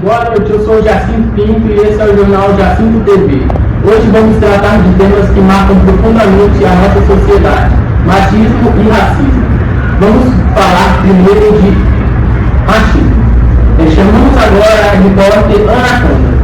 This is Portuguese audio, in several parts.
Boa noite, eu sou o Jacinto Pinto e esse é o jornal Jacinto TV. Hoje vamos tratar de temas que marcam profundamente a nossa sociedade: machismo e racismo. Vamos falar primeiro de machismo. Chamamos agora a repórter Ana Câmara.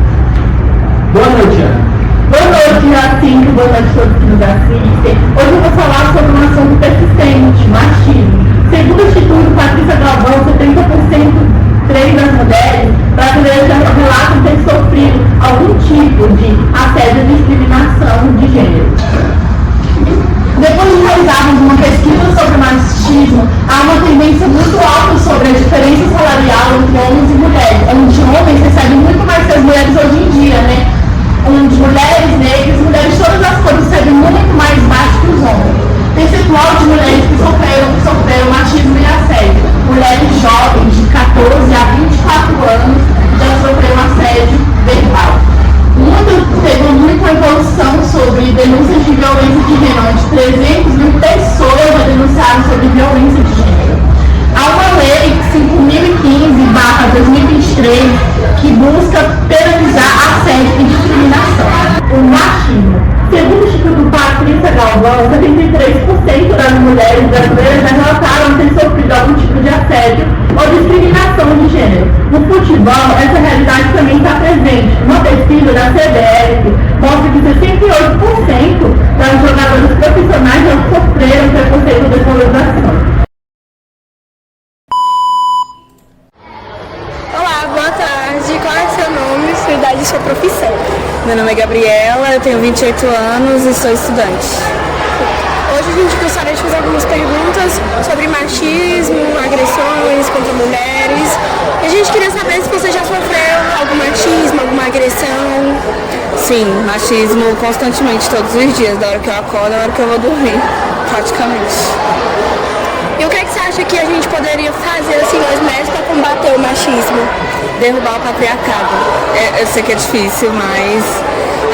Boa noite, Ana. Boa noite, Jacinto. Boa noite a todos que nos assistem. Hoje eu vou falar sobre um assunto persistente: machismo. Segundo o Instituto Patrícia Galvão, 70% das mulheres brasileiras já relatam ter sofrido algum tipo de assédio e discriminação de gênero. Depois de realizarmos uma pesquisa sobre machismo, há uma tendência muito alta sobre a diferença salarial entre homens e mulheres, onde homens recebem muito mais que as mulheres hoje em dia, né? Onde mulheres negras, mulheres de todas as cores recebem muito mais baixo que os homens. Percentual de mulheres que sofreram machismo e assédio. Mulheres jovens de 14 a 24 anos já sofreram assédio verbal. Teve muita evolução sobre denúncias de violência de gênero, onde 300 mil pessoas já denunciaram sobre violência de gênero. Há uma lei 5015/2023 que busca penalizar assédio e discriminação. O machismo. Segundo o Instituto Patrícia Galvão, 73% das mulheres brasileiras já relataram ter sofrido algum tipo de assédio ou discriminação de gênero. No futebol, essa realidade também está presente. Uma pesquisa da CBF mostra que 68% das jogadoras profissionais já sofreram preconceito ou desvalorização. Boa tarde, qual é o seu nome, sua idade e sua profissão? Meu nome é Gabriela, eu tenho 28 anos e sou estudante. Hoje a gente gostaria de fazer algumas perguntas sobre machismo, agressões contra mulheres. E a gente queria saber se você já sofreu algum machismo, alguma agressão. Sim, machismo constantemente, todos os dias, da hora que eu acordo, da hora que eu vou dormir, praticamente. E o que você acha que a gente poderia fazer, assim, nós mulheres, para combater o machismo? Derrubar o patriarcado. Eu sei que é difícil, mas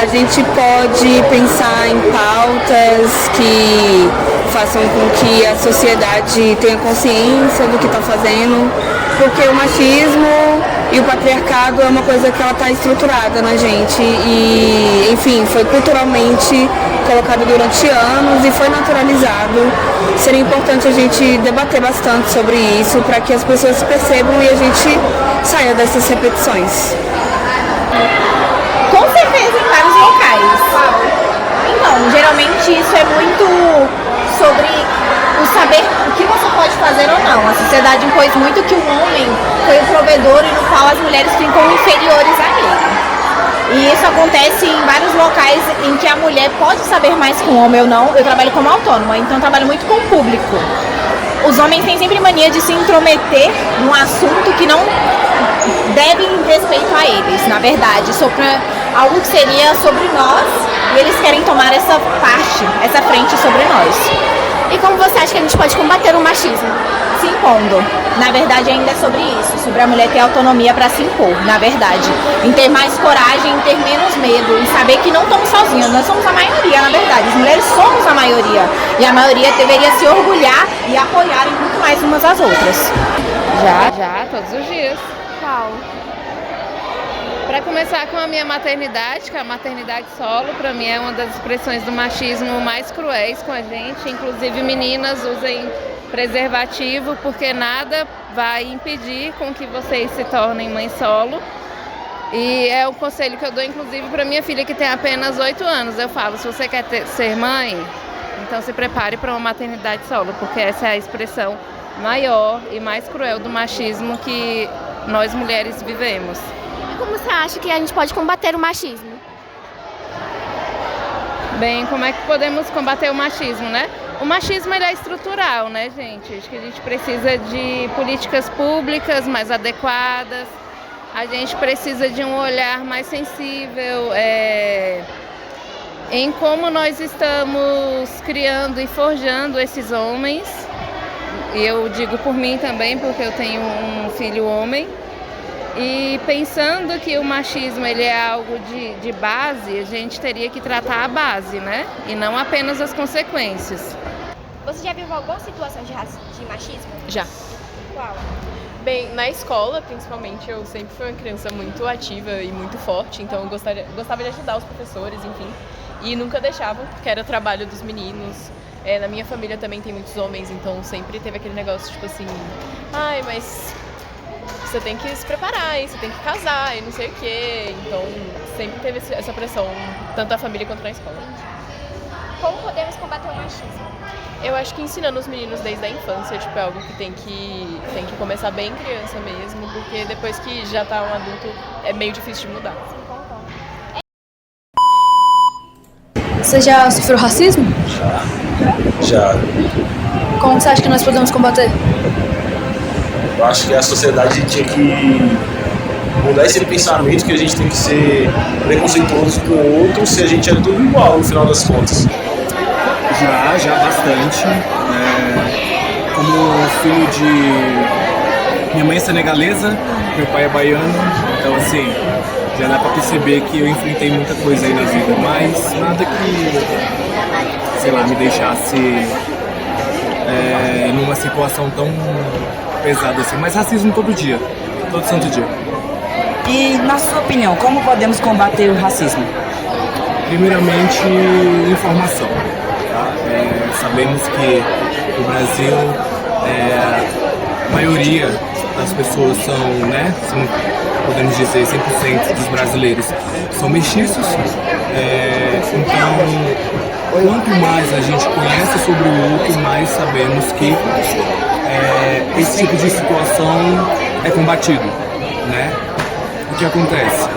a gente pode pensar em pautas que façam com que a sociedade tenha consciência do que está fazendo, porque o machismo e o patriarcado é uma coisa que ela está estruturada na gente e, enfim, foi culturalmente colocado durante anos e foi naturalizado. Seria importante a gente debater bastante sobre isso para que as pessoas percebam e a gente saia dessas repetições. Com certeza em vários locais. Então, geralmente isso é muito sobre o saber o que você pode fazer ou não. A sociedade impôs muito que o homem foi o provedor e no qual as mulheres ficam inferiores a ele. E isso acontece em vários locais em que a mulher pode saber mais que o homem ou não. Eu trabalho como autônoma, então eu trabalho muito com o público. Os homens têm sempre mania de se intrometer num assunto que não devem respeito a eles, na verdade, sobre algo que seria sobre nós, e eles querem tomar essa parte, essa frente sobre nós. E como você acha que a gente pode combater o machismo? Se impondo. Na verdade, ainda é sobre isso, sobre a mulher ter autonomia para se impor, na verdade. Em ter mais coragem, em ter menos medo, em saber que não estamos sozinhas, nós somos a maioria, na verdade. As mulheres somos a maioria. E a maioria deveria se orgulhar e apoiarem muito mais umas às outras. Já, todos os dias. Qual? Para começar com a minha maternidade, que a maternidade solo, para mim é uma das expressões do machismo mais cruéis com a gente. Inclusive, meninas usem preservativo, porque nada vai impedir com que vocês se tornem mãe solo. E é um conselho que eu dou, inclusive, para minha filha, que tem apenas 8 anos. Eu falo, se você quer ser mãe, então se prepare para uma maternidade solo, porque essa é a expressão maior e mais cruel do machismo que nós mulheres vivemos. E como você acha que a gente pode combater o machismo? Bem, como é que podemos combater o machismo, né? O machismo ele é estrutural, né, gente? Acho que a gente precisa de políticas públicas mais adequadas, a gente precisa de um olhar mais sensível em como nós estamos criando e forjando esses homens. E eu digo por mim também, porque eu tenho um filho homem. E pensando que o machismo ele é algo de base, a gente teria que tratar a base, né? E não apenas as consequências. Você já viu alguma situação de machismo? Já. Qual? Bem, na escola, principalmente, eu sempre fui uma criança muito ativa e muito forte, então eu gostava de ajudar os professores, enfim, e nunca deixava, porque era trabalho dos meninos. Na minha família também tem muitos homens, então sempre teve aquele negócio, tipo assim, ai, mas você tem que se preparar, hein? Você tem que casar e não sei o quê. Então sempre teve essa pressão, tanto da família quanto na escola. Como podemos combater o machismo? Eu acho que ensinando os meninos desde a infância, tipo, é algo que tem que começar bem criança mesmo, porque depois que já tá um adulto é meio difícil de mudar. Você já sofreu racismo? Já. Como você acha que nós podemos combater? Eu acho que a sociedade tinha que mudar esse pensamento que a gente tem que ser preconceituoso com o outro se a gente é tudo igual no final das contas. Já bastante. Como filho de... Minha mãe é senegalesa, meu pai é baiano, então assim, já dá pra perceber que eu enfrentei muita coisa aí na vida, mas nada que, sei lá, me deixasse numa situação tão pesada assim, mas racismo todo dia, todo santo dia. E, na sua opinião, como podemos combater o racismo? Primeiramente, informação. Sabemos que o Brasil, a maioria das pessoas são, podemos dizer, 100% dos brasileiros são mestiços. Então, quanto mais a gente conhece sobre o outro, mais sabemos que esse tipo de situação é combatido, né? O que acontece?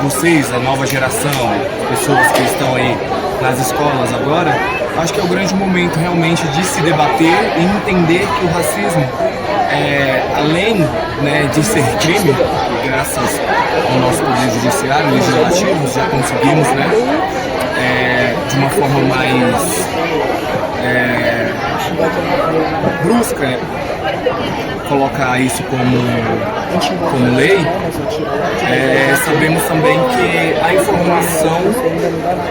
Vocês, a nova geração, pessoas que estão aí nas escolas agora, acho que é o grande momento realmente de se debater e entender que o racismo, além de ser crime, graças ao nosso poder judiciário e legislativo, já conseguimos, de uma forma mais brusca, colocar isso como lei. Sabemos também que a informação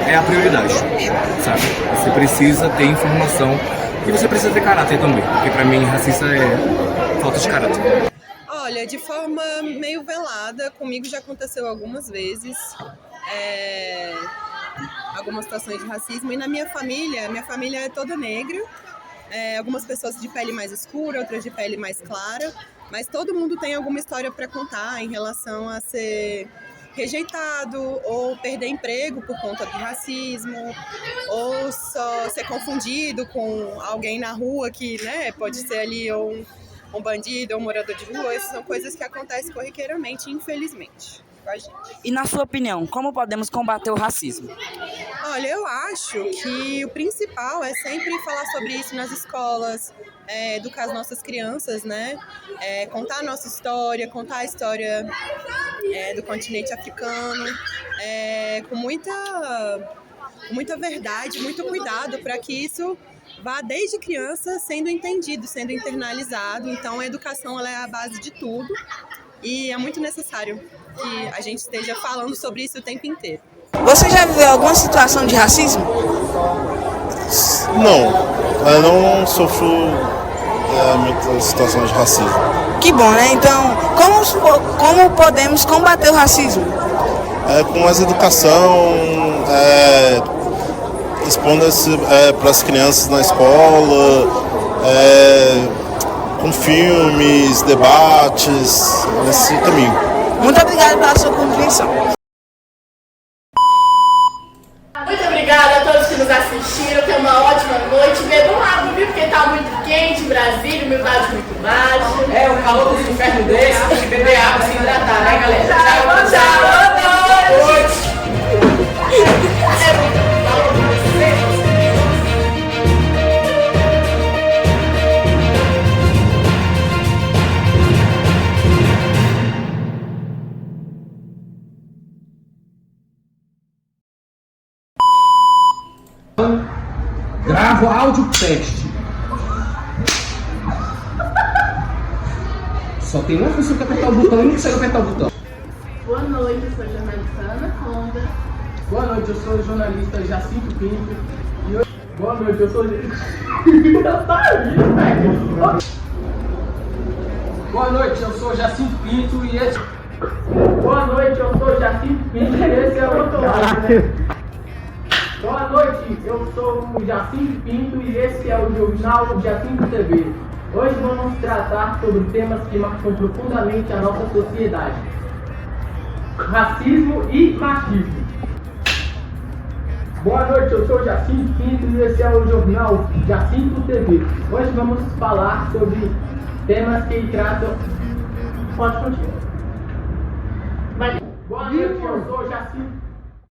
é a prioridade, sabe? Você precisa ter informação e você precisa ter caráter também, porque pra mim racista é falta de caráter. Olha, de forma meio velada, comigo já aconteceu algumas vezes, algumas situações de racismo, e na minha família é toda negra, algumas pessoas de pele mais escura, outras de pele mais clara, mas todo mundo tem alguma história para contar em relação a ser rejeitado ou perder emprego por conta do racismo, ou só ser confundido com alguém na rua que, pode ser ali ou um bandido ou um morador de rua. Essas são coisas que acontecem corriqueiramente, infelizmente, com a gente. E, na sua opinião, como podemos combater o racismo? Olha, eu acho que o principal é sempre falar sobre isso nas escolas, educar as nossas crianças, contar a nossa história, contar a história do continente africano, com muita verdade, muito cuidado para que isso vá desde criança sendo entendido, sendo internalizado. Então a educação ela é a base de tudo e é muito necessário que a gente esteja falando sobre isso o tempo inteiro. Você já viveu alguma situação de racismo? Não, eu não sofro muitas situações de racismo. Que bom, né? Então, como podemos combater o racismo? Com mais educação, expondo para as crianças na escola, com filmes, debates, nesse caminho. Muito obrigado pela sua compreensão. Muito obrigada a todos que nos assistiram, tenham uma ótima noite. Bebam água, viu? Porque tá muito quente, Brasília, humildade muito baixa. O calor dos infernos desse, tem que beber água, se hidratar, né, galera? Tchau, boa noite. Gravo áudio teste. Só tem uma pessoa que apertar o botão e não consegue apertar o botão. Boa noite, eu sou a jornalista Ana Conda. Boa noite, eu sou o jornalista Jacinto Pinto. Boa noite, eu sou Boa noite, eu sou Jacinto Pinto e esse... Boa noite, eu sou Jacinto Pinto e esse é o... Boa noite, eu sou o Jacinto Pinto e esse é o Jornal Jacinto TV. Hoje vamos tratar sobre temas que marcam profundamente a nossa sociedade. Racismo e machismo. Boa noite, eu sou o Jacinto Pinto e esse é o Jornal Jacinto TV. Hoje vamos falar sobre temas que tratam... Pode continuar. Boa noite, eu sou o Jacinto